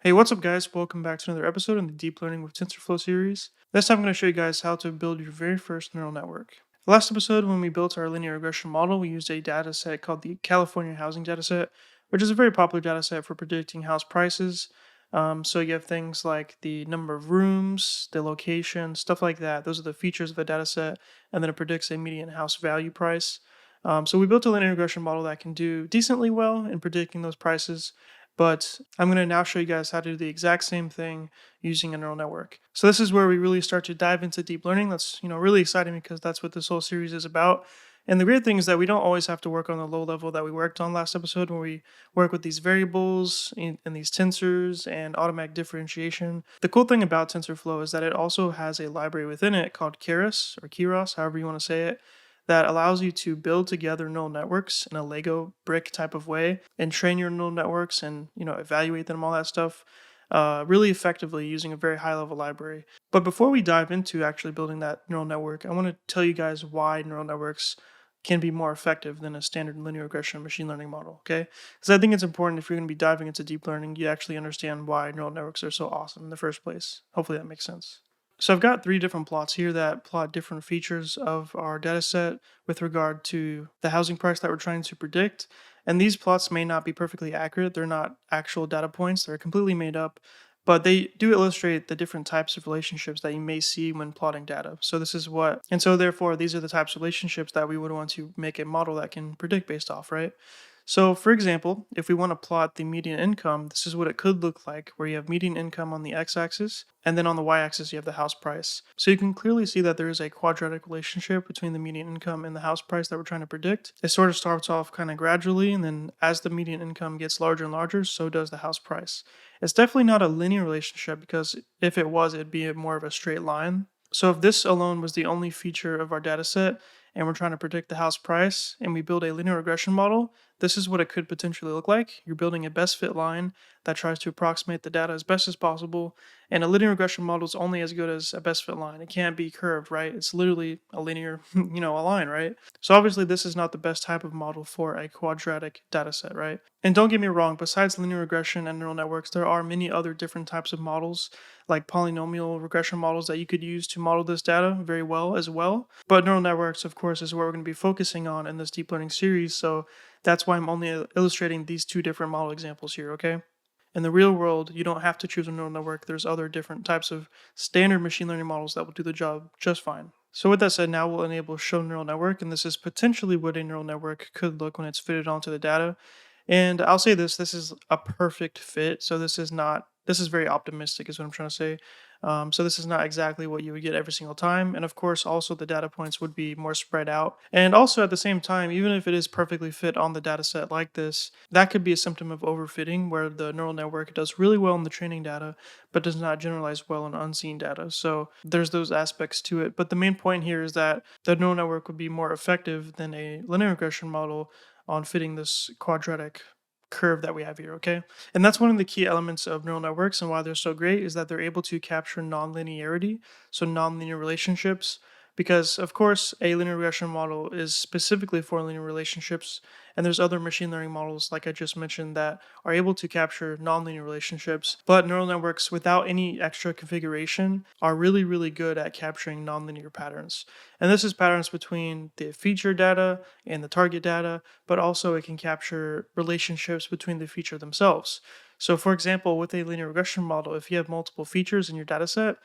Hey, what's up, guys? Welcome back to another episode in the Deep Learning with Tensorflow series. This time I'm going to show you guys how to build your very first neural network. Last episode, when we built our linear regression model, we used a data set called the California Housing Dataset, which is a very popular data set for predicting house prices. So you have things like the number of rooms, the location, stuff like that. Those are the features of a data set, and then it predicts a median house value price. So we built a linear regression model that can do decently well in predicting those prices. But I'm going to now show you guys how to do the exact same thing using a neural network. So this is where we really start to dive into deep learning. That's really exciting because that's what this whole series is about. And the great thing is that we don't always have to work on the low level that we worked on last episode, where we work with these variables and these tensors and automatic differentiation. The cool thing about TensorFlow is that it also has a library within it called Keras, however you want to say it, that allows you to build together neural networks in a Lego brick type of way and train your neural networks and evaluate them, all that stuff, really effectively using a very high level library. But before we dive into actually building that neural network, I want to tell you guys why neural networks can be more effective than a standard linear regression machine learning model, okay? Because I think it's important, if you're going to be diving into deep learning, you actually understand why neural networks are so awesome in the first place. Hopefully that makes sense. So I've got three different plots here that plot different features of our data set with regard to the housing price that we're trying to predict. And these plots may not be perfectly accurate. They're not actual data points. They're completely made up, but they do illustrate the different types of relationships that you may see when plotting data. So therefore these are the types of relationships that we would want to make a model that can predict based off, right? So, for example, if we want to plot the median income, this is what it could look like, where you have median income on the x-axis, and then on the y-axis you have the house price. So you can clearly see that there is a quadratic relationship between the median income and the house price that we're trying to predict. It sort of starts off kind of gradually, and then as the median income gets larger and larger, so does the house price. It's definitely not a linear relationship, because if it was, it'd be more of a straight line. So if this alone was the only feature of our data set, and we're trying to predict the house price, and we build a linear regression model, this is what it could potentially look like. You're building a best fit line that tries to approximate the data as best as possible, and a linear regression model is only as good as a best fit line. It can't be curved, right? It's literally a linear, a line, right? So obviously this is not the best type of model for a quadratic data set, right? And don't get me wrong, besides linear regression and neural networks, there are many other different types of models, like polynomial regression models, that you could use to model this data very well as well. But neural networks, of course, is what we're going to be focusing on in this deep learning series. So that's why I'm only illustrating these two different model examples here, okay? In the real world, you don't have to choose a neural network. There's other different types of standard machine learning models that will do the job just fine. So with that said, now we'll enable show neural network, and this is potentially what a neural network could look when it's fitted onto the data. And I'll say this is a perfect fit. So this is very optimistic is what I'm trying to say. So this is not exactly what you would get every single time. And of course, also the data points would be more spread out. And also at the same time, even if it is perfectly fit on the data set like this, that could be a symptom of overfitting, where the neural network does really well in the training data, but does not generalize well in unseen data. So there's those aspects to it. But the main point here is that the neural network would be more effective than a linear regression model on fitting this quadratic curve that we have here, okay? And that's one of the key elements of neural networks, and why they're so great is that they're able to capture nonlinearity, so nonlinear relationships, because of course a linear regression model is specifically for linear relationships, and there's other machine learning models like I just mentioned that are able to capture nonlinear relationships, but neural networks without any extra configuration are really good at capturing nonlinear patterns. And this is patterns between the feature data and the target data, but also it can capture relationships between the feature themselves. So for example, with a linear regression model, if you have multiple features in your dataset,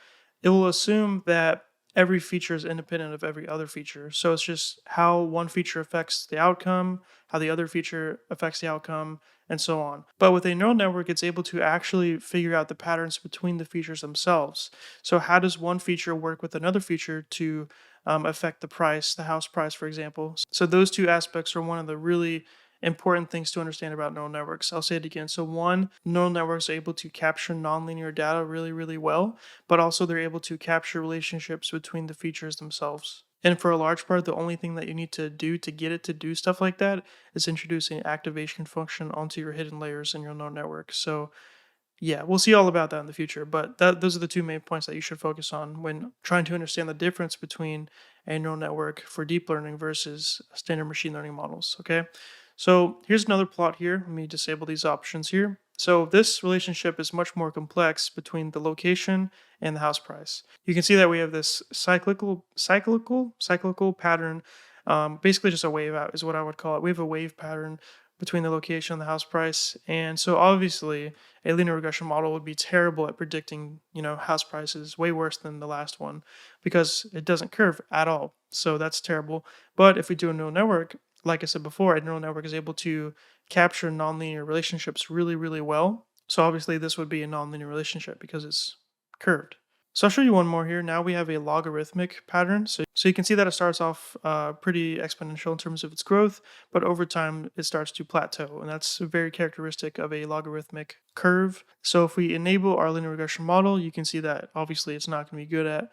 it will assume that every feature is independent of every other feature. So it's just how one feature affects the outcome, how the other feature affects the outcome, and so on. But with a neural network, it's able to actually figure out the patterns between the features themselves. So how does one feature work with another feature to affect the price, the house price, for example? So those two aspects are one of the really important things to understand about neural networks. I'll say it again. So one, neural networks are able to capture nonlinear data really well, but also they're able to capture relationships between the features themselves. And for a large part, the only thing that you need to do to get it to do stuff like that is introduce an activation function onto your hidden layers in your neural network. So yeah, we'll see all about that in the future, but those are the two main points that you should focus on when trying to understand the difference between a neural network for deep learning versus standard machine learning models, okay? So here's another plot here. Let me disable these options here. So this relationship is much more complex between the location and the house price. You can see that we have this cyclical pattern. Basically, just a wave out is what I would call it. We have a wave pattern between the location and the house price, and so obviously a linear regression model would be terrible at predicting, house prices, way worse than the last one, because it doesn't curve at all. So that's terrible. But if we do a neural network, like I said before, a neural network is able to capture nonlinear relationships really, really well. So obviously, this would be a nonlinear relationship because it's curved. So I'll show you one more here. Now we have a logarithmic pattern. So you can see that it starts off pretty exponential in terms of its growth, but over time it starts to plateau. And that's very characteristic of a logarithmic curve. So if we enable our linear regression model, you can see that obviously it's not going to be good at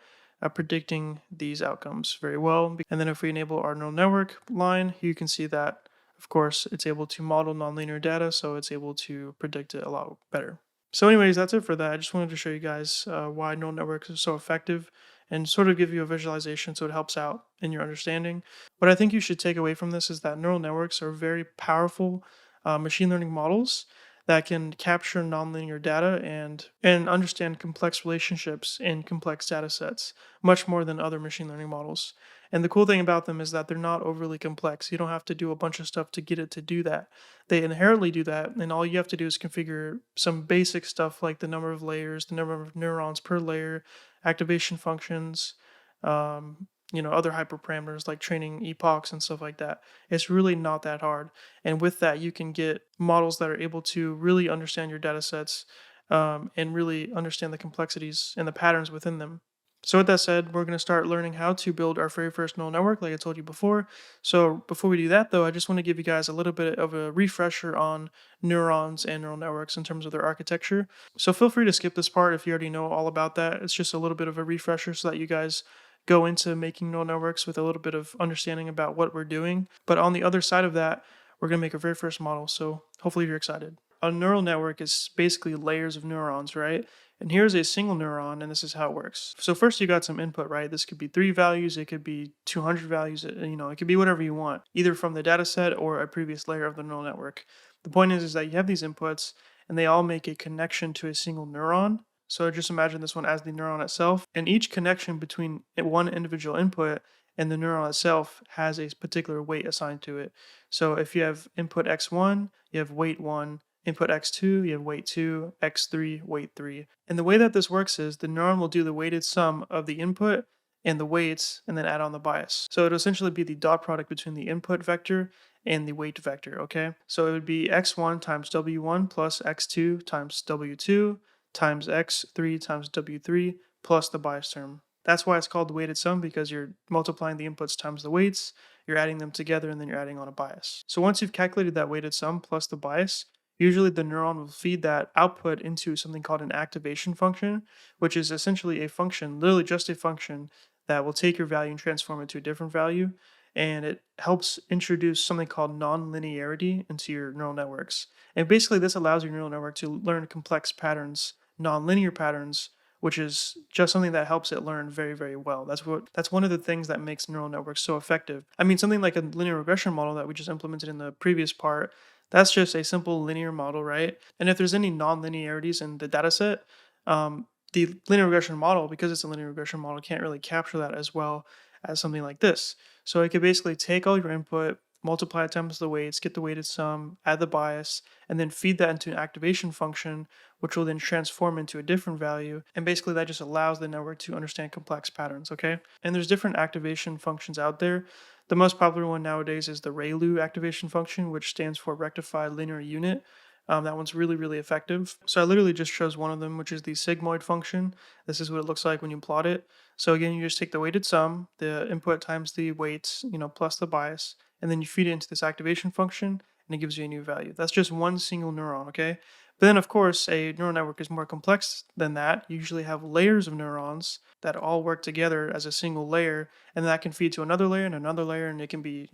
predicting these outcomes very well. And then if we enable our neural network line, you can see that, of course, it's able to model nonlinear data, so it's able to predict it a lot better. So anyways, that's it for that. I just wanted to show you guys why neural networks are so effective and sort of give you a visualization so it helps out in your understanding. What I think you should take away from this is that neural networks are very powerful machine learning models that can capture nonlinear data and understand complex relationships in complex data sets much more than other machine learning models. And the cool thing about them is that they're not overly complex. You don't have to do a bunch of stuff to get it to do that. They inherently do that, and all you have to do is configure some basic stuff like the number of layers, the number of neurons per layer, activation functions, other hyperparameters like training epochs and stuff like that. It's really not that hard. And with that, you can get models that are able to really understand your data sets and really understand the complexities and the patterns within them. So with that said, we're going to start learning how to build our very first neural network, like I told you before. So before we do that, though, I just want to give you guys a little bit of a refresher on neurons and neural networks in terms of their architecture. So feel free to skip this part if you already know all about that. It's just a little bit of a refresher so that you guys go into making neural networks with a little bit of understanding about what we're doing. But on the other side of that, we're going to make our very first model. So hopefully you're excited. A neural network is basically layers of neurons, right? And here's a single neuron, and this is how it works. So first you got some input, right? This could be 3 values, it could be 200 values, it could be whatever you want, either from the data set or a previous layer of the neural network. The point is that you have these inputs, and they all make a connection to a single neuron. So just imagine this one as the neuron itself, and each connection between one individual input and the neuron itself has a particular weight assigned to it. So if you have input x1, you have weight 1, input x2, you have weight 2, x3, weight 3. And the way that this works is the neuron will do the weighted sum of the input and the weights and then add on the bias. So it'll essentially be the dot product between the input vector and the weight vector, okay? So it would be x1 times w1 plus x2 times w2 times x3 times w3 plus the bias term. That's why it's called the weighted sum, because you're multiplying the inputs times the weights, you're adding them together, and then you're adding on a bias. So once you've calculated that weighted sum plus the bias, usually the neuron will feed that output into something called an activation function, which is essentially a function, literally just a function that will take your value and transform it to a different value. And it helps introduce something called nonlinearity into your neural networks. And basically, this allows your neural network to learn complex patterns, nonlinear patterns, which is just something that helps it learn very, very well. That's one of the things that makes neural networks so effective. I mean, something like a linear regression model that we just implemented in the previous part, that's just a simple linear model, right? And if there's any non-linearities in the data set, the linear regression model, because it's a linear regression model, can't really capture that as well as something like this. So it could basically take all your input, multiply it times the weights, get the weighted sum, add the bias, and then feed that into an activation function, which will then transform into a different value. And basically that just allows the network to understand complex patterns, okay? And there's different activation functions out there. The most popular one nowadays is the ReLU activation function, which stands for rectified linear unit. That one's really, really effective. So I literally just chose one of them, which is the sigmoid function. This is what it looks like when you plot it. So again, you just take the weighted sum, the input times the weights, plus the bias, and then you feed it into this activation function, and it gives you a new value. That's just one single neuron, okay? But then, of course, a neural network is more complex than that. You usually have layers of neurons that all work together as a single layer, and that can feed to another layer and another layer, and it can be,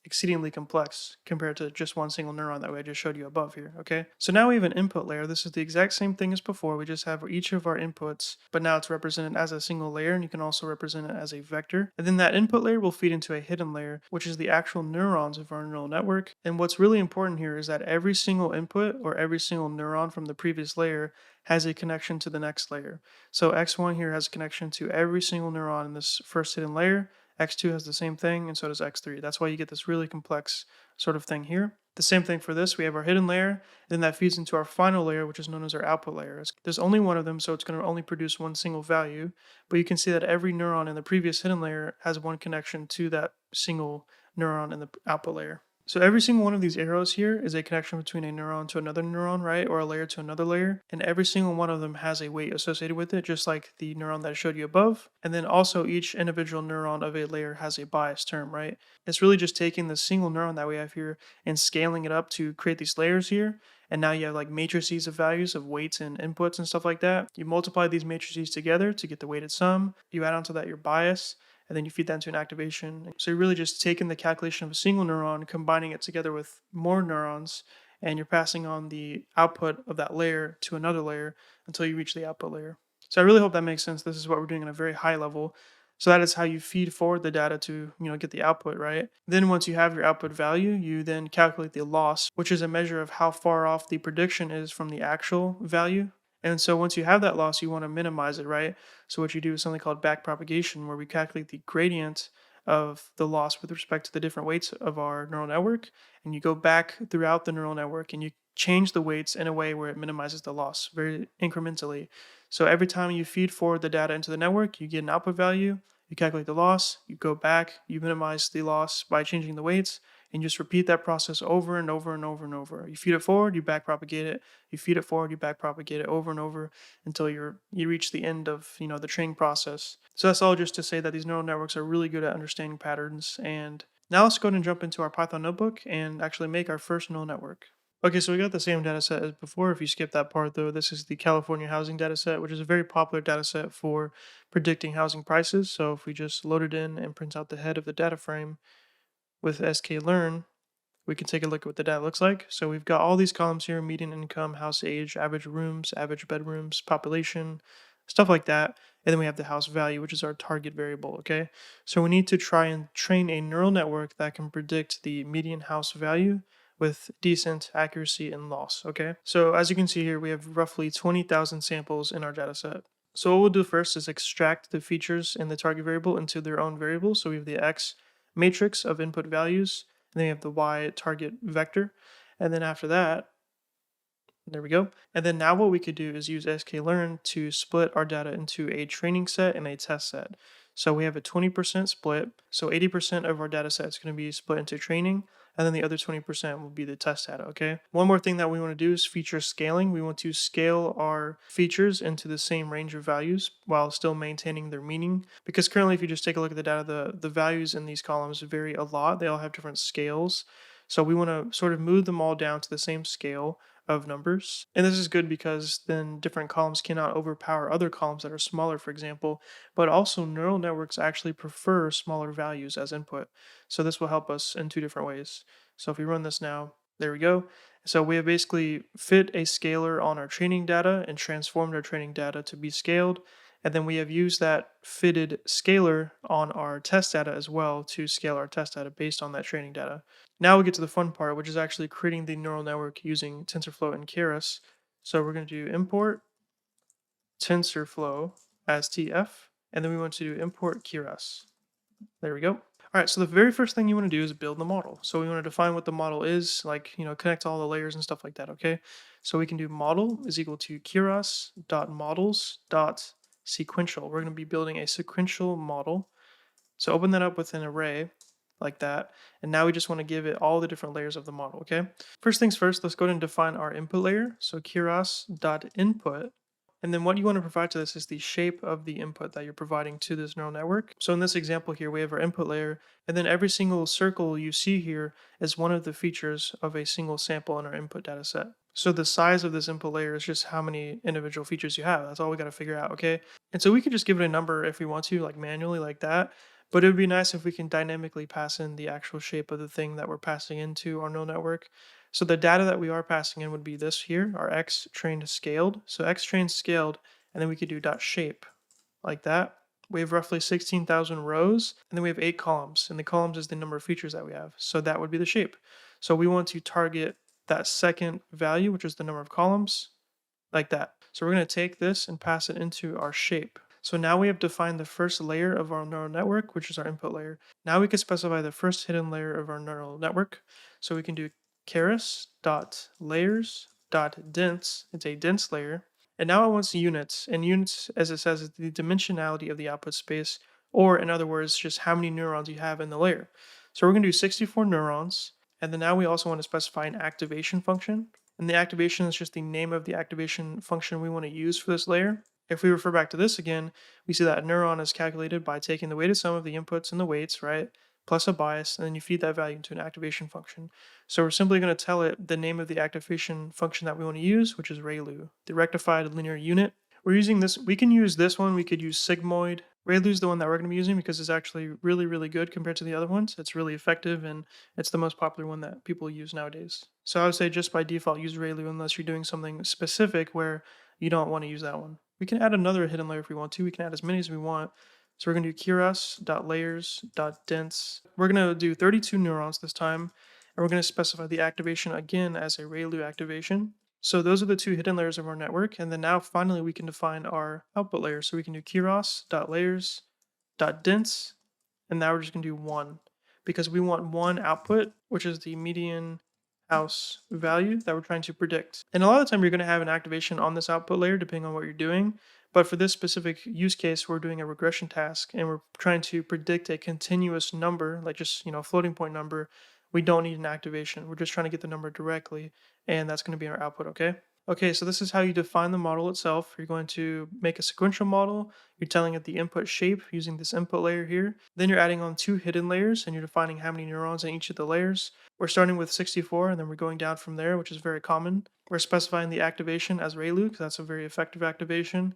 exceedingly complex compared to just one single neuron that way I just showed you above here, okay? So now we have an input layer. This is the exact same thing as before. We just have each of our inputs, but now it's represented as a single layer, and you can also represent it as a vector. And then that input layer will feed into a hidden layer, which is the actual neurons of our neural network. And what's really important here is that every single input or every single neuron from the previous layer has a connection to the next layer. So X1 here has a connection to every single neuron in this first hidden layer. X2 has the same thing, and so does X3. That's why you get this really complex sort of thing here. The same thing for this. We have our hidden layer, and then that feeds into our final layer, which is known as our output layer. There's only one of them, so it's going to only produce one single value, but you can see that every neuron in the previous hidden layer has one connection to that single neuron in the output layer. So every single one of these arrows here is a connection between a neuron to another neuron, right? Or a layer to another layer. And every single one of them has a weight associated with it, just like the neuron that I showed you above. And then also each individual neuron of a layer has a bias term, right? It's really just taking the single neuron that we have here and scaling it up to create these layers here. And now you have like matrices of values of weights and inputs and stuff like that. You multiply these matrices together to get the weighted sum. You add onto that your bias, and then you feed that into an activation. So you're really just taking the calculation of a single neuron, combining it together with more neurons, and you're passing on the output of that layer to another layer until you reach the output layer. So I really hope that makes sense. This is what we're doing at a very high level. So that is how you feed forward the data to, get the output, right? Then once you have your output value, you then calculate the loss, which is a measure of how far off the prediction is from the actual value. And so once you have that loss, you want to minimize it, right? So what you do is something called backpropagation, where we calculate the gradient of the loss with respect to the different weights of our neural network, and you go back throughout the neural network and you change the weights in a way where it minimizes the loss very incrementally. So every time you feed forward the data into the network, you get an output value, you calculate the loss, you go back, you minimize the loss by changing the weights, and you just repeat that process over and over and over and over. You feed it forward, you backpropagate it, you feed it forward, you backpropagate it over and over until you reach the end of the training process. So that's all just to say that these neural networks are really good at understanding patterns. And now let's go ahead and jump into our Python notebook and actually make our first neural network. Okay, so we got the same data set as before. If you skip that part though, this is the California housing data set, which is a very popular data set for predicting housing prices. So if we just load it in and print out the head of the data frame with sklearn, we can take a look at what the data looks like. So we've got all these columns here: median income, house age, average rooms, average bedrooms, population, stuff like that. And then we have the house value, which is our target variable, okay? So we need to try and train a neural network that can predict the median house value with decent accuracy and loss, okay? So as you can see here, we have roughly 20,000 samples in our data set. So what we'll do first is extract the features in the target variable into their own variable. So we have the X matrix of input values, and then we have the Y target vector. And then after that, there we go. And then now what we could do is use sklearn to split our data into a training set and a test set. So we have a 20% split. So 80% of our data set is going to be split into training, and then the other 20% will be the test data, okay? One more thing that we want to do is feature scaling. We want to scale our features into the same range of values while still maintaining their meaning. Because currently, if you just take a look at the data, the values in these columns vary a lot. They all have different scales. So we want to sort of move them all down to the same scale of numbers. And this is good because then different columns cannot overpower other columns that are smaller, for example. But also, neural networks actually prefer smaller values as input. So this will help us in two different ways. So if we run this now, there we go. So we have basically fit a scalar on our training data and transformed our training data to be scaled. And then we have used that fitted scalar on our test data as well to scale our test data based on that training data. Now we get to the fun part, which is actually creating the neural network using TensorFlow and Keras. So we're going to do import TensorFlow as TF, and then we want to do import Keras. There we go. All right, so the very first thing you want to do is build the model. So we want to define what the model is, like, connect all the layers and stuff like that, okay? So we can do model is equal to keras.models.sequential. We're going to be building a sequential model. So open that up with an array like that. And now we just want to give it all the different layers of the model, okay? First things first, let's go ahead and define our input layer. So keras.input. And then what you want to provide to this is the shape of the input that you're providing to this neural network. So in this example here, we have our input layer, and then every single circle you see here is one of the features of a single sample in our input data set. So the size of this input layer is just how many individual features you have. That's all we got to figure out, okay? And so we could just give it a number if we want to, like manually like that. But it would be nice if we can dynamically pass in the actual shape of the thing that we're passing into our neural network. So the data that we are passing in would be this here, our x trained scaled. So x trained scaled, and then we could do dot shape like that. We have roughly 16,000 rows, and then we have 8 columns, and the columns is the number of features that we have. So that would be the shape. So we want to target that second value, which is the number of columns, like that. So we're going to take this and pass it into our shape. So now we have defined the first layer of our neural network, which is our input layer. Now we can specify the first hidden layer of our neural network. So we can do keras.layers.dense. It's a dense layer. And now it wants units. And units, as it says, is the dimensionality of the output space, or in other words, just how many neurons you have in the layer. So we're going to do 64 neurons. And then now we also want to specify an activation function. And the activation is just the name of the activation function we want to use for this layer. If we refer back to this again, we see that a neuron is calculated by taking the weighted sum of the inputs and the weights, right, plus a bias, and then you feed that value into an activation function. So we're simply going to tell it the name of the activation function that we want to use, which is ReLU, the rectified linear unit. We're using this, we can use this one, we could use sigmoid. ReLU is the one that we're going to be using because it's actually really, really good compared to the other ones. It's really effective, and it's the most popular one that people use nowadays. So I would say just by default use ReLU unless you're doing something specific where you don't want to use that one. We can add another hidden layer if we want to. We can add as many as we want. So we're going to do keras.layers.dense. We're going to do 32 neurons this time, and we're going to specify the activation again as a ReLU activation. So those are the two hidden layers of our network, and then now finally we can define our output layer. So we can do keras.layers.dense, and now we're just going to do 1 because we want one output, which is the median house value that we're trying to predict. And a lot of the time you're going to have an activation on this output layer depending on what you're doing. But for this specific use case, we're doing a regression task and we're trying to predict a continuous number, like just, a floating point number. We don't need an activation. We're just trying to get the number directly, and that's going to be our output, okay? Okay, so this is how you define the model itself. You're going to make a sequential model. You're telling it the input shape using this input layer here. Then you're adding on 2 hidden layers, and you're defining how many neurons in each of the layers. We're starting with 64, and then we're going down from there, which is very common. We're specifying the activation as ReLU, because that's a very effective activation.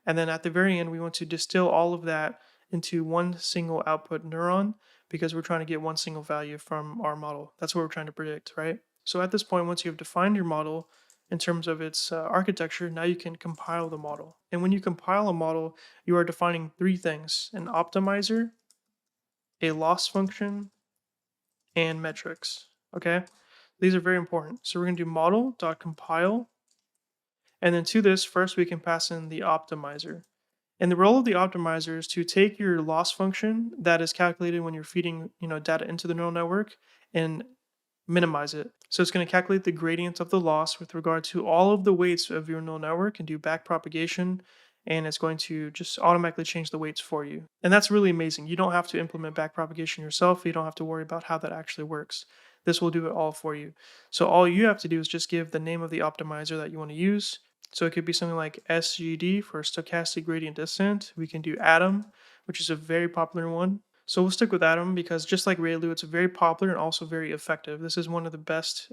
And then at the very end, we want to distill all of that into one single output neuron, because we're trying to get one single value from our model. That's what we're trying to predict, right? So at this point, once you have defined your model in terms of its architecture, now you can compile the model. And when you compile a model, you are defining 3 things: an optimizer, a loss function, and metrics. Okay? These are very important. So we're going to do model.compile. And then to this, first we can pass in the optimizer. And the role of the optimizer is to take your loss function that is calculated when you're feeding, data into the neural network and minimize it. So it's going to calculate the gradient of the loss with regard to all of the weights of your neural network and do backpropagation, and it's going to just automatically change the weights for you. And that's really amazing. You don't have to implement backpropagation yourself. You don't have to worry about how that actually works. This will do it all for you. So all you have to do is just give the name of the optimizer that you want to use. So it could be something like SGD for stochastic gradient descent. We can do Atom, which is a very popular one. So we'll stick with Atom because just like ReLU, it's very popular and also very effective. This is one of the best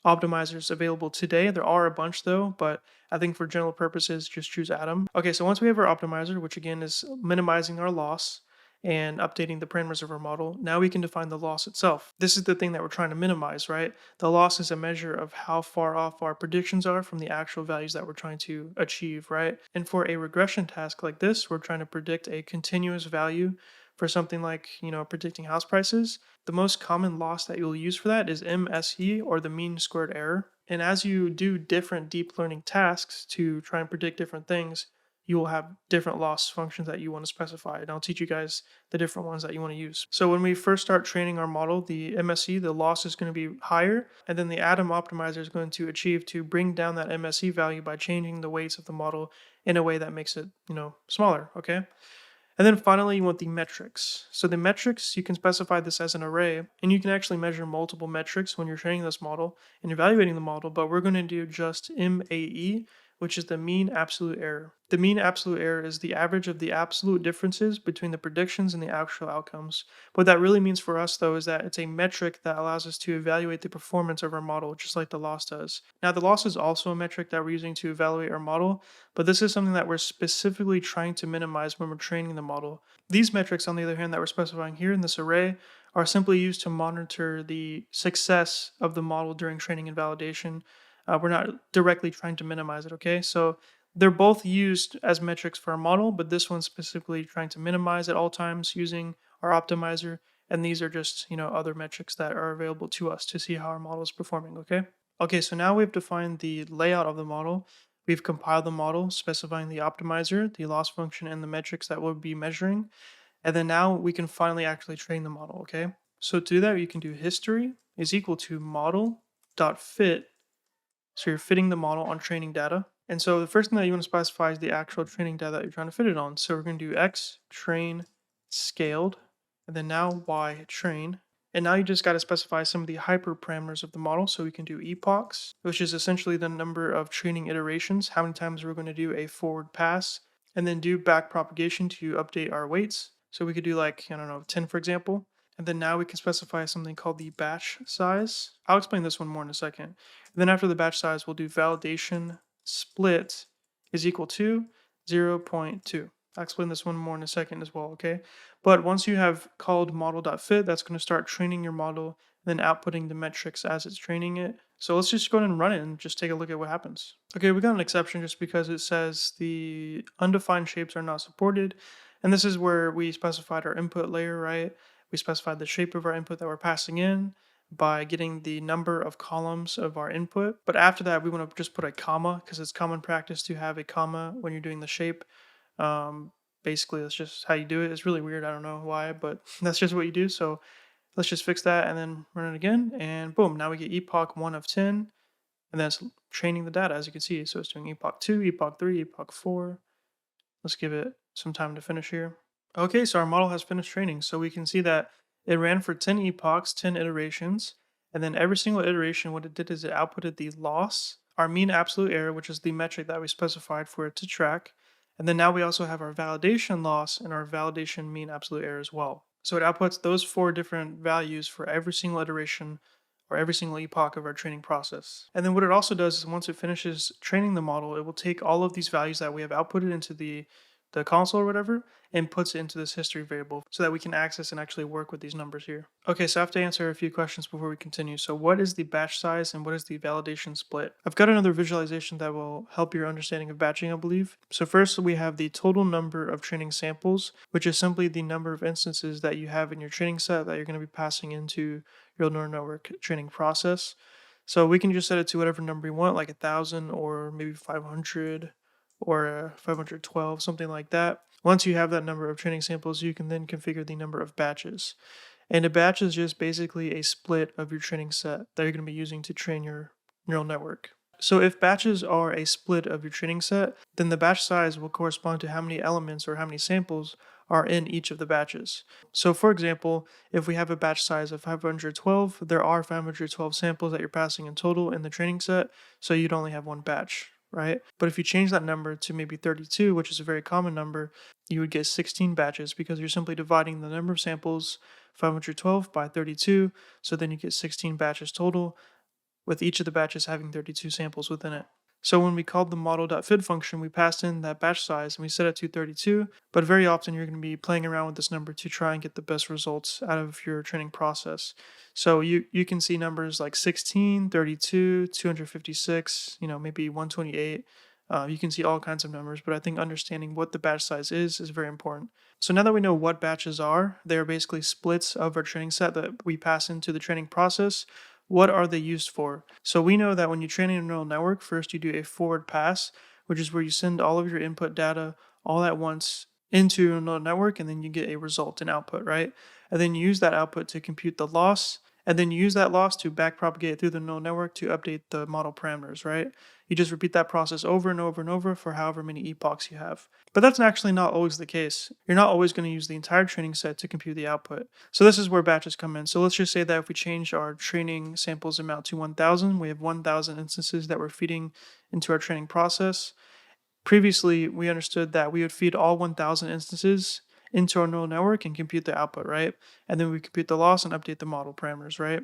optimizers available today. There are a bunch though, but I think for general purposes, just choose Atom. Okay, so once we have our optimizer, which again is minimizing our loss and updating the parameters of our model, now we can define the loss itself. This is the thing that we're trying to minimize, right? The loss is a measure of how far off our predictions are from the actual values that we're trying to achieve, right? And for a regression task like this, we're trying to predict a continuous value for something like, predicting house prices. The most common loss that you'll use for that is MSE, or the mean squared error. And as you do different deep learning tasks to try and predict different things, you will have different loss functions that you want to specify. And I'll teach you guys the different ones that you want to use. So when we first start training our model, the MSE, the loss is going to be higher. And then the Atom optimizer is going to achieve to bring down that MSE value by changing the weights of the model in a way that makes it, smaller, okay? And then finally, you want the metrics. So the metrics, you can specify this as an array, and you can actually measure multiple metrics when you're training this model and evaluating the model, but we're going to do just MAE, which is the mean absolute error. The mean absolute error is the average of the absolute differences between the predictions and the actual outcomes. What that really means for us, though, is that it's a metric that allows us to evaluate the performance of our model, just like the loss does. Now, the loss is also a metric that we're using to evaluate our model, but this is something that we're specifically trying to minimize when we're training the model. These metrics, on the other hand, that we're specifying here in this array are simply used to monitor the success of the model during training and validation. We're not directly trying to minimize it, okay? So they're both used as metrics for our model, but this one's specifically trying to minimize at all times using our optimizer. And these are just, other metrics that are available to us to see how our model is performing, okay? Okay, so now we've defined the layout of the model. We've compiled the model, specifying the optimizer, the loss function, and the metrics that we'll be measuring. And then now we can finally actually train the model, okay? So to do that, you can do history is equal to model.fit. So you're fitting the model on training data. And so the first thing that you want to specify is the actual training data that you're trying to fit it on. So we're going to do x train scaled, and then now y train. And now you just got to specify some of the hyperparameters of the model. So we can do epochs, which is essentially the number of training iterations, how many times we're going to do a forward pass, and then do back propagation to update our weights. So we could do like, I don't know, 10 for example. And then now we can specify something called the batch size. I'll explain this one more in a second. And then after the batch size, we'll do validation split is equal to 0.2. I'll explain this one more in a second as well, okay? But once you have called model.fit, that's going to start training your model, then outputting the metrics as it's training it. So let's just go ahead and run it and just take a look at what happens. Okay, we got an exception just because it says the undefined shapes are not supported. And this is where we specified our input layer, right? We specified the shape of our input that we're passing in by getting the number of columns of our input. But after that, we want to just put a comma because it's common practice to have a comma when you're doing the shape. Basically, that's just how you do it. It's really weird. I don't know why, but that's just what you do. So let's just fix that and then run it again. And boom, now we get epoch 1 of 10. And that's training the data, as you can see. So it's doing epoch 2, epoch 3, epoch 4. Let's give it some time to finish here. Okay, so our model has finished training. So we can see that it ran for 10 epochs, 10 iterations. And then every single iteration, what it did is it outputted the loss, our mean absolute error, which is the metric that we specified for it to track. And then now we also have our validation loss and our validation mean absolute error as well. So it outputs those 4 different values for every single iteration or every single epoch of our training process. And then what it also does is once it finishes training the model, it will take all of these values that we have outputted into the console or whatever and puts it into this history variable so that we can access and actually work with these numbers here. Okay, so I have to answer a few questions before we continue. So what is the batch size and what is the validation split? I've got another visualization that will help your understanding of batching, I believe. So first we have the total number of training samples, which is simply the number of instances that you have in your training set that you're going to be passing into your neural network training process. So we can just set it to whatever number you want, like 1,000 or maybe 500 or 512, something like that. Once you have that number of training samples, you can then configure the number of batches. And a batch is just basically a split of your training set that you're going to be using to train your neural network. So if batches are a split of your training set, then the batch size will correspond to how many elements or how many samples are in each of the batches. So for example, if we have a batch size of 512, there are 512 samples that you're passing in total in the training set, so you'd only have one batch, right? But if you change that number to maybe 32, which is a very common number, you would get 16 batches because you're simply dividing the number of samples, 512 by 32, so then you get 16 batches total, with each of the batches having 32 samples within it. So when we called the model.fit function, we passed in that batch size and we set it to 32, but very often you're going to be playing around with this number to try and get the best results out of your training process. So you can see numbers like 16, 32, 256, maybe 128. You can see all kinds of numbers, but I think understanding what the batch size is very important. So now that we know what batches are, they are basically splits of our training set that we pass into the training process. What are they used for? So we know that when you train a neural network, first you do a forward pass, which is where you send all of your input data all at once into your neural network, and then you get a result, an output, right? And then you use that output to compute the loss, and then you use that loss to backpropagate through the neural network to update the model parameters, right? You just repeat that process over and over and over for however many epochs you have. But that's actually not always the case. You're not always going to use the entire training set to compute the output. So this is where batches come in. So let's just say that if we change our training samples amount to 1,000, we have 1,000 instances that we're feeding into our training process. Previously, we understood that we would feed all 1,000 instances into our neural network and compute the output, right? And then we compute the loss and update the model parameters, right?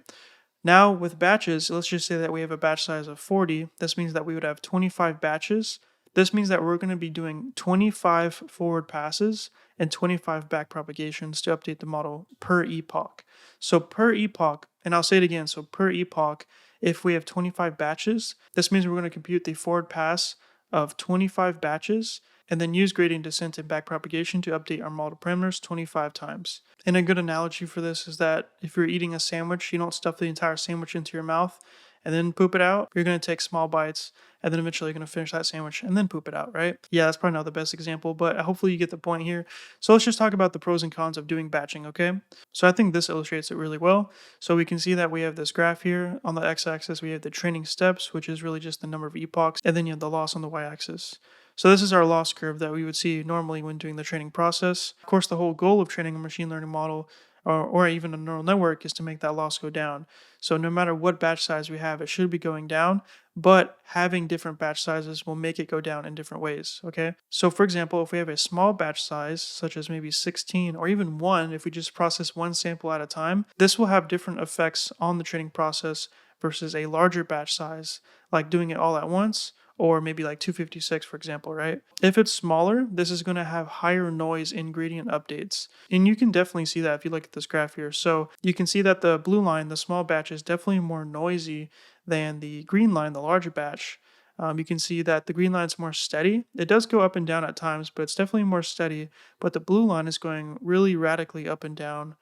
Now with batches, let's just say that we have a batch size of 40. This means that we would have 25 batches. This means that we're going to be doing 25 forward passes and 25 back propagations to update the model per epoch. So per epoch, and I'll say it again, so per epoch, if we have 25 batches, this means we're going to compute the forward pass of 25 batches and then use gradient descent and backpropagation to update our model parameters 25 times. And a good analogy for this is that if you're eating a sandwich, you don't stuff the entire sandwich into your mouth and then poop it out. You're going to take small bites and then eventually you're going to finish that sandwich and then poop it out, right? Yeah, that's probably not the best example, but hopefully you get the point here. So let's just talk about the pros and cons of doing batching, okay? So I think this illustrates it really well. So we can see that we have this graph here. On the x-axis, we have the training steps, which is really just the number of epochs, and then you have the loss on the y-axis. So this is our loss curve that we would see normally when doing the training process. Of course, the whole goal of training a machine learning model or even a neural network is to make that loss go down. So no matter what batch size we have, it should be going down, but having different batch sizes will make it go down in different ways, okay? So for example, if we have a small batch size, such as maybe 16 or even 1, if we just process one sample at a time, this will have different effects on the training process versus a larger batch size, like doing it all at once, or maybe like 256, for example, right? If it's smaller, this is going to have higher noise in gradient updates. And you can definitely see that if you look at this graph here. So you can see that the blue line, the small batch, is definitely more noisy than the green line, the larger batch. You can see that the green line is more steady. It does go up and down at times, but it's definitely more steady. But the blue line is going really radically up and down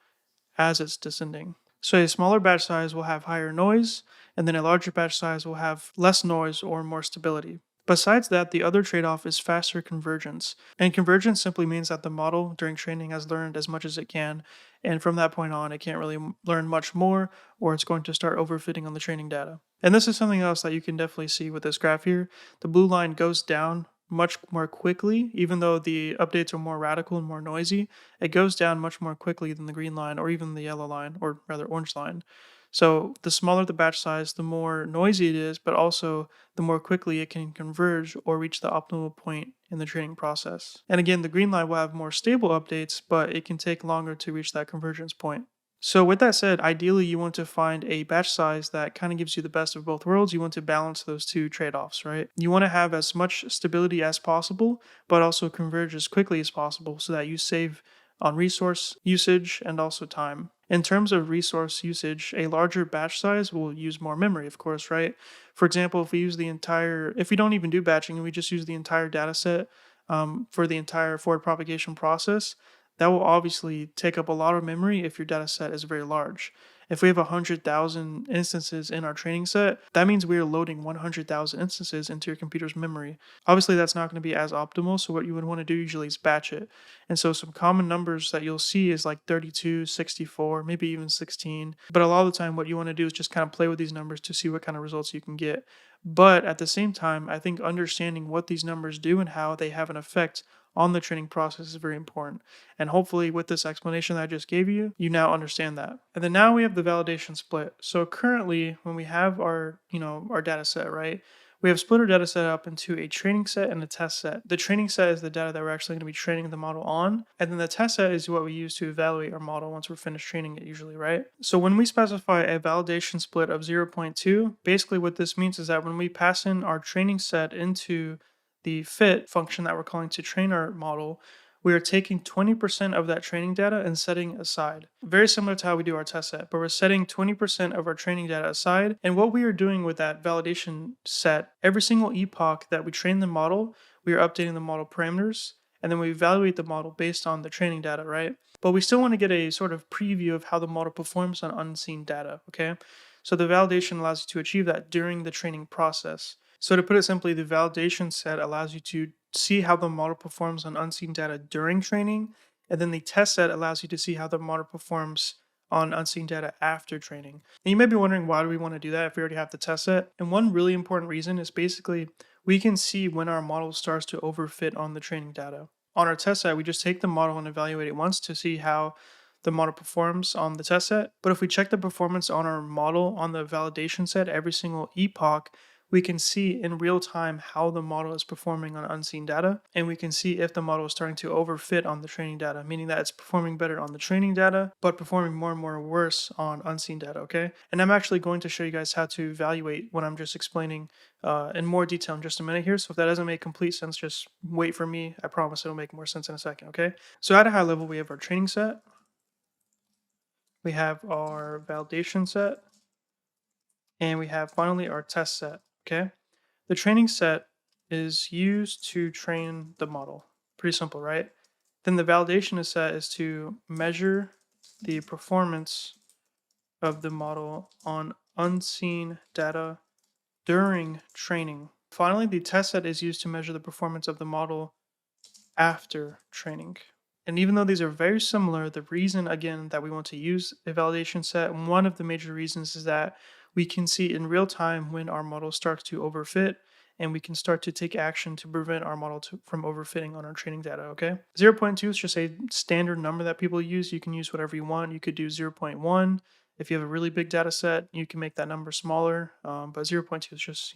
as it's descending. So a smaller batch size will have higher noise, and then a larger batch size will have less noise or more stability. Besides that, the other trade-off is faster convergence. And convergence simply means that the model during training has learned as much as it can, and from that point on, it can't really learn much more, or it's going to start overfitting on the training data. And this is something else that you can definitely see with this graph here. The blue line goes down much more quickly, even though the updates are more radical and more noisy. It goes down much more quickly than the green line or even the yellow line, or rather orange line. So the smaller the batch size, the more noisy it is, but also the more quickly it can converge or reach the optimal point in the training process. And again, the green line will have more stable updates, but it can take longer to reach that convergence point. So with that said, ideally you want to find a batch size that kind of gives you the best of both worlds. You want to balance those two trade-offs, right? You want to have as much stability as possible, but also converge as quickly as possible so that you save on resource usage and also time. In terms of resource usage, a larger batch size will use more memory, of course, right? For example, if we don't even do batching and we just use the entire data set for the entire forward propagation process, that will obviously take up a lot of memory if your data set is very large. If we have 100,000 instances in our training set, that means we are loading 100,000 instances into your computer's memory. Obviously, that's not going to be as optimal, so what you would want to do usually is batch it. And so some common numbers that you'll see is like 32, 64, maybe even 16. But a lot of the time, what you want to do is just kind of play with these numbers to see what kind of results you can get. But at the same time, I think understanding what these numbers do and how they have an effect on the training process is very important. And hopefully with this explanation that I just gave you, you now understand that. And then now we have the validation split. So currently when we have our data set, right? We have split our data set up into a training set and a test set. The training set is the data that we're actually going to be training the model on. And then the test set is what we use to evaluate our model once we're finished training it usually, right? So when we specify a validation split of 0.2, basically what this means is that when we pass in our training set into the fit function that we're calling to train our model, we are taking 20% of that training data and setting aside. Very similar to how we do our test set, but we're setting 20% of our training data aside. And what we are doing with that validation set, every single epoch that we train the model, we are updating the model parameters, and then we evaluate the model based on the training data, right? But we still want to get a sort of preview of how the model performs on unseen data, okay? So the validation allows you to achieve that during the training process. So to put it simply, the validation set allows you to see how the model performs on unseen data during training, and then the test set allows you to see how the model performs on unseen data after training. And you may be wondering, why do we want to do that if we already have the test set? And one really important reason is basically we can see when our model starts to overfit on the training data. On our test set, we just take the model and evaluate it once to see how the model performs on the test set. But if we check the performance on our model on the validation set every single epoch, we can see in real time how the model is performing on unseen data, and we can see if the model is starting to overfit on the training data, meaning that it's performing better on the training data, but performing more and more worse on unseen data, okay? And I'm actually going to show you guys how to evaluate what I'm just explaining in more detail in just a minute here. So if that doesn't make complete sense, just wait for me. I promise it'll make more sense in a second, okay? So at a high level, we have our training set, we have our validation set, and we have finally our test set, okay? The training set is used to train the model. Pretty simple, right? Then the validation set is to measure the performance of the model on unseen data during training. Finally, the test set is used to measure the performance of the model after training. And even though these are very similar, the reason, again, that we want to use a validation set, one of the major reasons is that we can see in real time when our model starts to overfit, and we can start to take action to prevent our model from overfitting on our training data, okay? Zero point 0.2 is just a standard number that people use. You can use whatever you want. You could do 0.1. If you have a really big data set, you can make that number smaller, but 0.2 is just,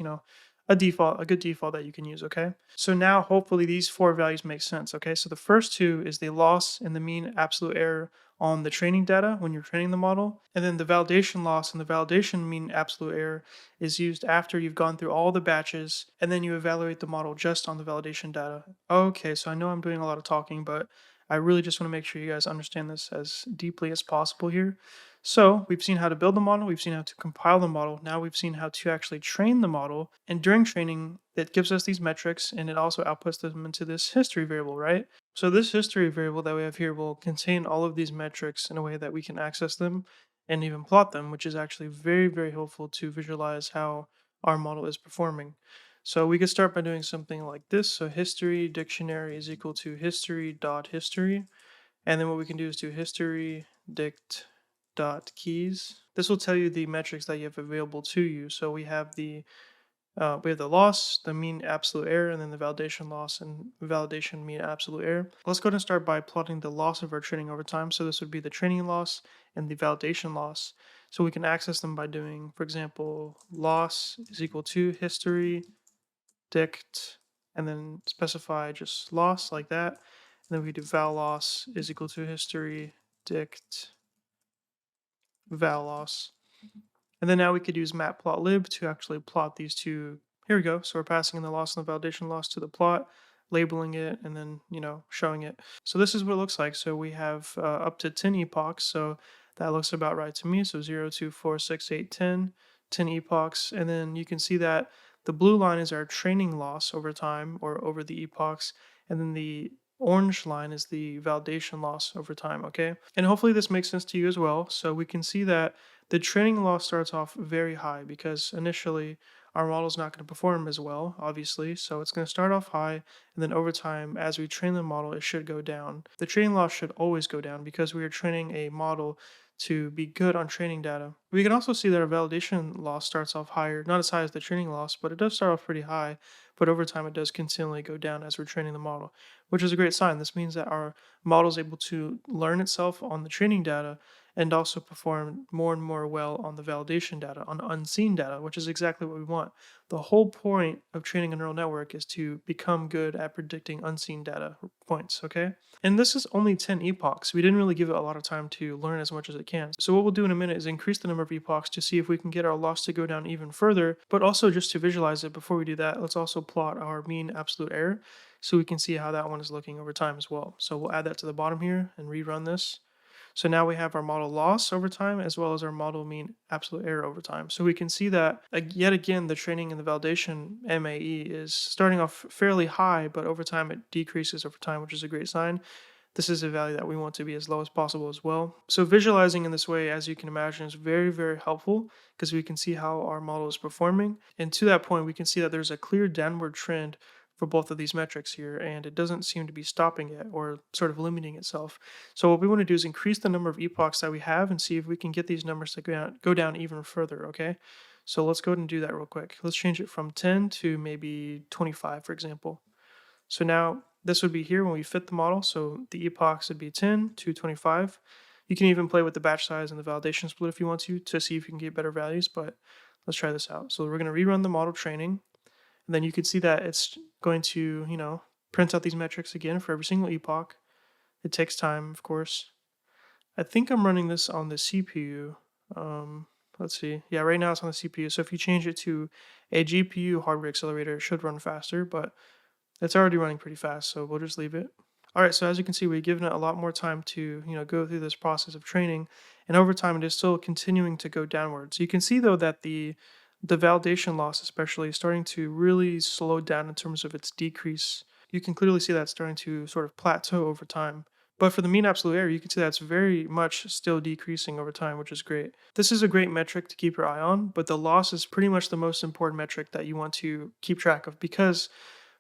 a good default that you can use, okay? So now hopefully these four values make sense, okay? So the first two is the loss and the mean absolute error on the training data when you're training the model. And then the validation loss and the validation mean absolute error is used after you've gone through all the batches and then you evaluate the model just on the validation data. Okay, so I know I'm doing a lot of talking, but I really just want to make sure you guys understand this as deeply as possible here. So we've seen how to build the model, we've seen how to compile the model, now we've seen how to actually train the model. And during training, it gives us these metrics and it also outputs them into this history variable, right? So this history variable that we have here will contain all of these metrics in a way that we can access them and even plot them, which is actually very, very helpful to visualize how our model is performing. So we could start by doing something like this. So history dictionary is equal to history dot history. And then what we can do is do history dict dot keys. This will tell you the metrics that you have available to you. So we have the loss, the mean absolute error, and then the validation loss and validation mean absolute error. Let's go ahead and start by plotting the loss of our training over time. So this would be the training loss and the validation loss. So we can access them by doing, for example, loss is equal to history dict, and then specify just loss like that. And then we do val loss is equal to history dict val loss. And then now we could use matplotlib to actually plot these two. Here we go. So we're passing in the loss and the validation loss to the plot, labeling it, and then, showing it. So this is what it looks like. So we have up to 10 epochs. So that looks about right to me. So 0, 2, 4, 6, 8, 10, 10 epochs. And then you can see that the blue line is our training loss over time or over the epochs. And then the orange line is the validation loss over time, okay? And hopefully this makes sense to you as well. So we can see that the training loss starts off very high because initially our model is not going to perform as well, obviously. So it's going to start off high, and then over time, as we train the model, it should go down. The training loss should always go down because we are training a model to be good on training data. We can also see that our validation loss starts off higher, not as high as the training loss, but it does start off pretty high. But over time, it does continually go down as we're training the model, which is a great sign. This means that our model is able to learn itself on the training data and also perform more and more well on the validation data, on unseen data, which is exactly what we want. The whole point of training a neural network is to become good at predicting unseen data points, okay? And this is only 10 epochs. We didn't really give it a lot of time to learn as much as it can. So what we'll do in a minute is increase the number of epochs to see if we can get our loss to go down even further, but also just to visualize it, before we do that, let's also plot our mean absolute error so we can see how that one is looking over time as well. So we'll add that to the bottom here and rerun this. So now we have our model loss over time as well as our model mean absolute error over time. So we can see that yet again, the training and the validation MAE is starting off fairly high, but over time it decreases over time, which is a great sign. This is a value that we want to be as low as possible as well. So visualizing in this way, as you can imagine, is very, very helpful because we can see how our model is performing. And to that point, we can see that there's a clear downward trend for both of these metrics here, and it doesn't seem to be stopping it or sort of limiting itself. So what we want to do is increase the number of epochs that we have and see if we can get these numbers to go down even further, okay? So let's go ahead and do that real quick. Let's change it from 10 to maybe 25, for example. So now this would be here when we fit the model. So the epochs would be 10 to 25. You can even play with the batch size and the validation split if you want to see if you can get better values, but let's try this out. So we're going to rerun the model training, and then you can see that it's going to, print out these metrics again for every single epoch. It takes time, of course. I think I'm running this on the CPU. Let's see. Yeah, right now it's on the CPU. So if you change it to a GPU hardware accelerator, it should run faster, but it's already running pretty fast, so we'll just leave it. All right, so as you can see, we've given it a lot more time to, go through this process of training, and over time, it is still continuing to go downwards. You can see though that the validation loss, especially, is starting to really slow down in terms of its decrease. You can clearly see that starting to sort of plateau over time. But for the mean absolute error, you can see that's very much still decreasing over time, which is great. This is a great metric to keep your eye on, but the loss is pretty much the most important metric that you want to keep track of because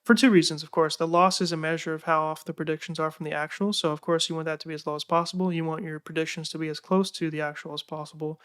for two reasons, of course. The loss is a measure of how off the predictions are from the actual. So, of course, you want that to be as low as possible. You want your predictions to be as close to the actual as possible.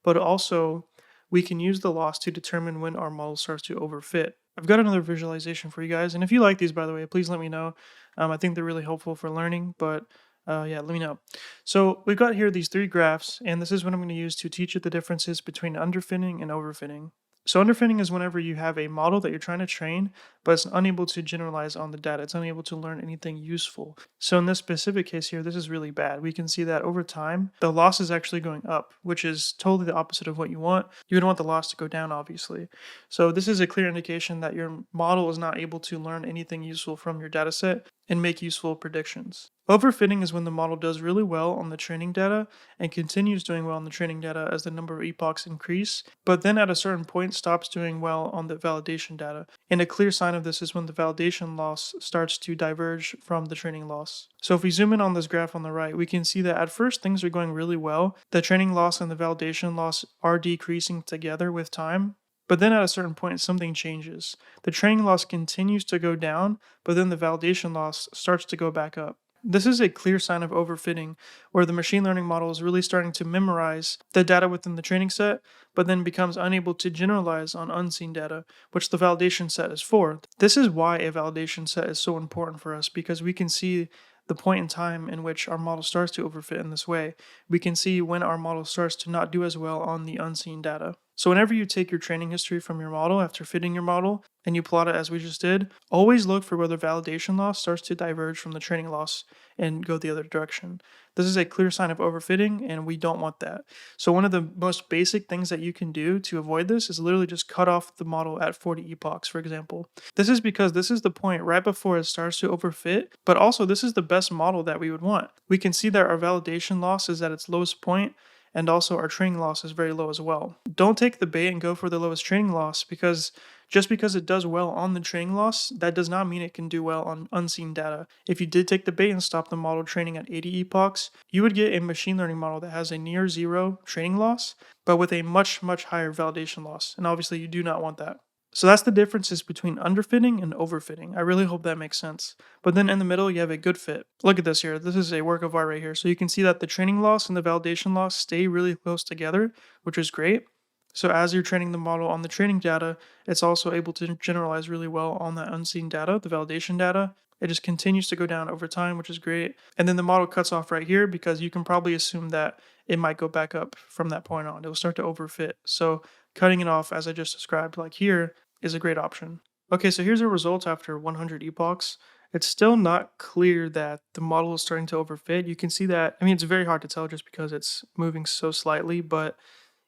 But also, we can use the loss to determine when our model starts to overfit. I've got another visualization for you guys. And if you like these, by the way, please let me know. I think they're really helpful for learning. But yeah, let me know. So, we've got here these three graphs. And this is what I'm going to use to teach you the differences between underfitting and overfitting. So underfitting is whenever you have a model that you're trying to train, but it's unable to generalize on the data. It's unable to learn anything useful. So in this specific case here, this is really bad. We can see that over time, the loss is actually going up, which is totally the opposite of what you want. You would want the loss to go down, obviously. So this is a clear indication that your model is not able to learn anything useful from your data set and make useful predictions. Overfitting is when the model does really well on the training data and continues doing well on the training data as the number of epochs increase, but then at a certain point stops doing well on the validation data. And a clear sign of this is when the validation loss starts to diverge from the training loss. So if we zoom in on this graph on the right, we can see that at first things are going really well. The training loss and the validation loss are decreasing together with time. But then at a certain point, something changes. The training loss continues to go down, but then the validation loss starts to go back up. This is a clear sign of overfitting, where the machine learning model is really starting to memorize the data within the training set, but then becomes unable to generalize on unseen data, which the validation set is for. This is why a validation set is so important for us, because we can see the point in time in which our model starts to overfit in this way. We can see when our model starts to not do as well on the unseen data. So whenever you take your training history from your model after fitting your model and you plot it as we just did, always look for whether validation loss starts to diverge from the training loss and go the other direction. This is a clear sign of overfitting, and we don't want that. So one of the most basic things that you can do to avoid this is literally just cut off the model at 40 epochs, for example. This is because this is the point right before it starts to overfit, but also this is the best model that we would want. We can see that our validation loss is at its lowest point, and also our training loss is very low as well. Don't take the bait and go for the lowest training loss, because just because it does well on the training loss, that does not mean it can do well on unseen data. If you did take the bait and stop the model training at 80 epochs, you would get a machine learning model that has a near zero training loss, but with a much, much higher validation loss. And obviously you do not want that. So that's the differences between underfitting and overfitting. I really hope that makes sense. But then in the middle, you have a good fit. Look at this here. This is a work of art right here. So you can see that the training loss and the validation loss stay really close together, which is great. So as you're training the model on the training data, it's also able to generalize really well on that unseen data, the validation data. It just continues to go down over time, which is great. And then the model cuts off right here because you can probably assume that it might go back up from that point on. It will start to overfit. So cutting it off, as I just described, like here, is a great option. Okay, so here's our results after 100 epochs. It's still not clear that the model is starting to overfit. You can see that, I mean, it's very hard to tell just because it's moving so slightly, but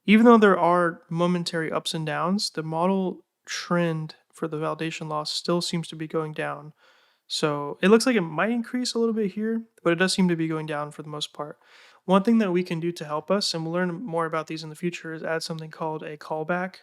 even though there are momentary ups and downs, the model trend for the validation loss still seems to be going down. So it looks like it might increase a little bit here, but it does seem to be going down for the most part. One thing that we can do to help us, and we'll learn more about these in the future, is add something called a callback.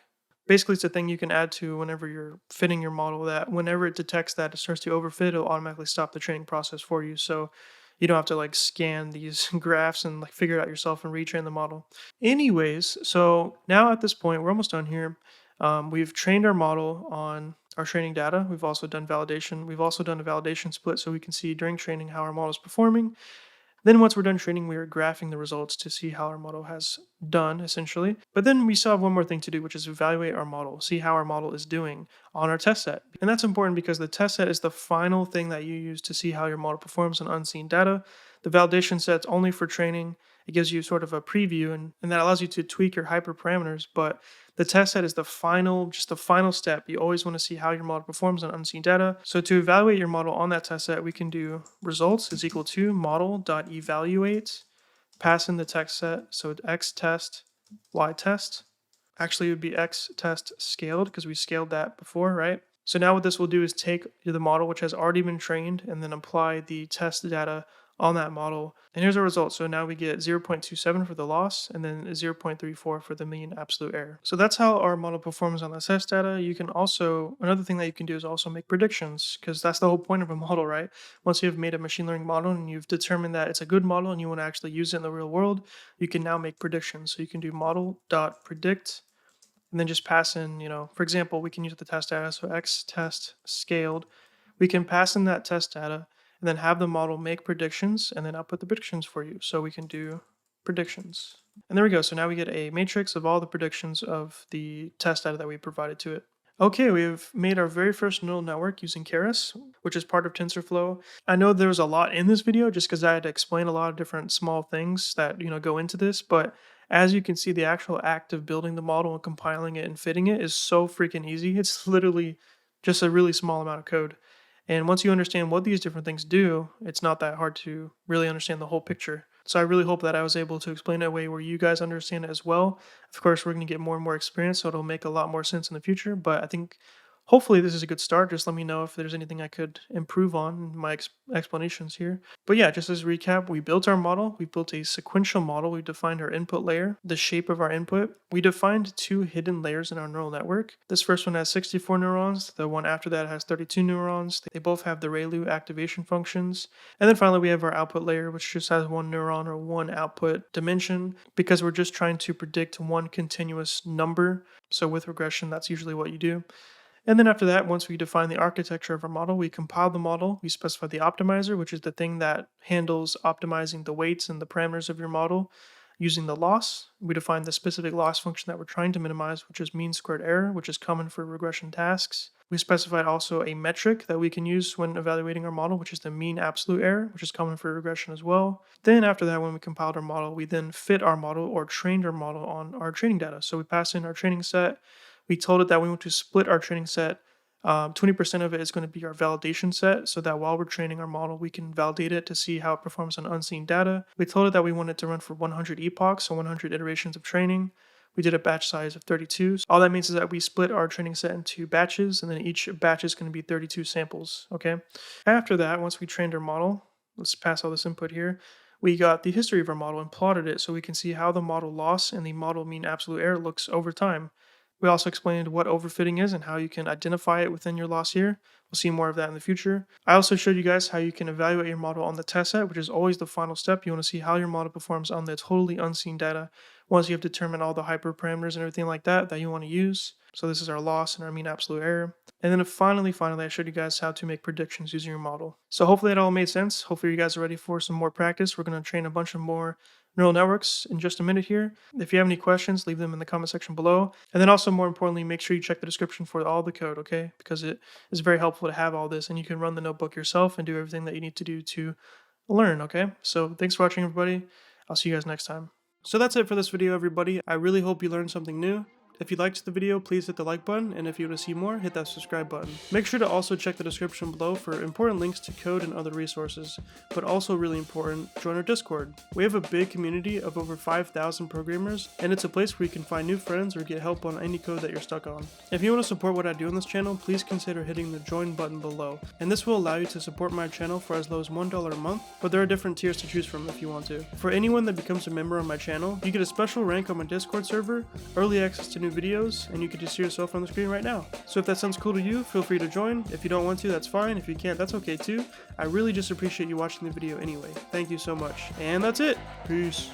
Basically, it's a thing you can add to whenever you're fitting your model that whenever it detects that it starts to overfit, it'll automatically stop the training process for you. So you don't have to like scan these graphs and like figure it out yourself and retrain the model. Anyways, so now at this point, we're almost done here. We've trained our model on our training data. We've also done validation. We've also done a validation split so we can see during training how our model is performing. Then once we're done training, we are graphing the results to see how our model has done, essentially. But then we still have one more thing to do, which is evaluate our model, see how our model is doing on our test set. And that's important because the test set is the final thing that you use to see how your model performs on unseen data. The validation set's only for training. It gives you sort of a preview, and that allows you to tweak your hyperparameters. But the test set is just the final step. You always want to see how your model performs on unseen data. So to evaluate your model on that test set, we can do results is equal to model.evaluate, pass in the text set. So it's x test, y test. Actually, it would be x test scaled because we scaled that before, right? So now what this will do is take the model, which has already been trained, and then apply the test data on that model. And here's our result. So now we get 0.27 for the loss and then 0.34 for the mean absolute error. So that's how our model performs on the test data. You can also, another thing that you can do is also make predictions, because that's the whole point of a model, right? Once you've made a machine learning model and you've determined that it's a good model and you want to actually use it in the real world, you can now make predictions. So you can do model.predict and then just pass in, for example, we can use the test data. So x test scaled. We can pass in that test data and then have the model make predictions and then output the predictions for you. So we can do predictions. And there we go. So now we get a matrix of all the predictions of the test data that we provided to it. Okay, we've made our very first neural network using Keras, which is part of TensorFlow. I know there was a lot in this video just because I had to explain a lot of different small things that go into this, but as you can see, the actual act of building the model and compiling it and fitting it is so freaking easy. It's literally just a really small amount of code. And once you understand what these different things do, it's not that hard to really understand the whole picture. So I really hope that I was able to explain it in a way where you guys understand it as well. Of course, we're going to get more and more experience, so it'll make a lot more sense in the future. But I think hopefully this is a good start. Just let me know if there's anything I could improve on in my explanations here. But yeah, just as a recap, we built our model. We built a sequential model. We defined our input layer, the shape of our input. We defined 2 hidden layers in our neural network. This first one has 64 neurons. The one after that has 32 neurons. They both have the ReLU activation functions. And then finally, we have our output layer, which just has 1 neuron or 1 output dimension because we're just trying to predict 1 continuous number. So with regression, that's usually what you do. And then after that, once we define the architecture of our model, we compile the model, we specify the optimizer, which is the thing that handles optimizing the weights and the parameters of your model using the loss. We define the specific loss function that we're trying to minimize, which is mean squared error, which is common for regression tasks. We specified also a metric that we can use when evaluating our model, which is the mean absolute error, which is common for regression as well. Then after that, when we compiled our model, we then fit our model or trained our model on our training data. So we pass in our training set. We told it that we want to split our training set. 20% of it is going to be our validation set so that while we're training our model, we can validate it to see how it performs on unseen data. We told it that we want it to run for 100 epochs, so 100 iterations of training. We did a batch size of 32. So all that means is that we split our training set into batches, and then each batch is going to be 32 samples, okay? After that, once we trained our model, let's pass all this input here, we got the history of our model and plotted it so we can see how the model loss and the model mean absolute error looks over time. We also explained what overfitting is and how you can identify it within your loss here. We'll see more of that in the future. I also showed you guys how you can evaluate your model on the test set, which is always the final step. You want to see how your model performs on the totally unseen data once you have determined all the hyperparameters and everything like that you want to use. So this is our loss and our mean absolute error. And then finally, I showed you guys how to make predictions using your model. So hopefully it all made sense. Hopefully you guys are ready for some more practice. We're going to train a bunch of more neural networks in just a minute here. If you have any questions, leave them in the comment section below. And then also, more importantly, make sure you check the description for all the code, okay? Because it is very helpful to have all this, and you can run the notebook yourself and do everything that you need to do to learn, okay? So thanks for watching, everybody. I'll see you guys next time. So that's it for this video, everybody. I really hope you learned something new. If you liked the video, please hit the like button, and if you want to see more, hit that subscribe button. Make sure to also check the description below for important links to code and other resources, but also really important, join our Discord. We have a big community of over 5,000 programmers, and it's a place where you can find new friends or get help on any code that you're stuck on. If you want to support what I do on this channel, please consider hitting the join button below, and this will allow you to support my channel for as low as $1 a month, but there are different tiers to choose from if you want to. For anyone that becomes a member on my channel, you get a special rank on my Discord server, early access to new videos, and you can just see yourself on the screen right now. So if that sounds cool to you, feel free to join. If you don't want to, that's fine. If you can't, that's okay too. I really just appreciate you watching the video anyway. Thank you so much. And that's it. Peace.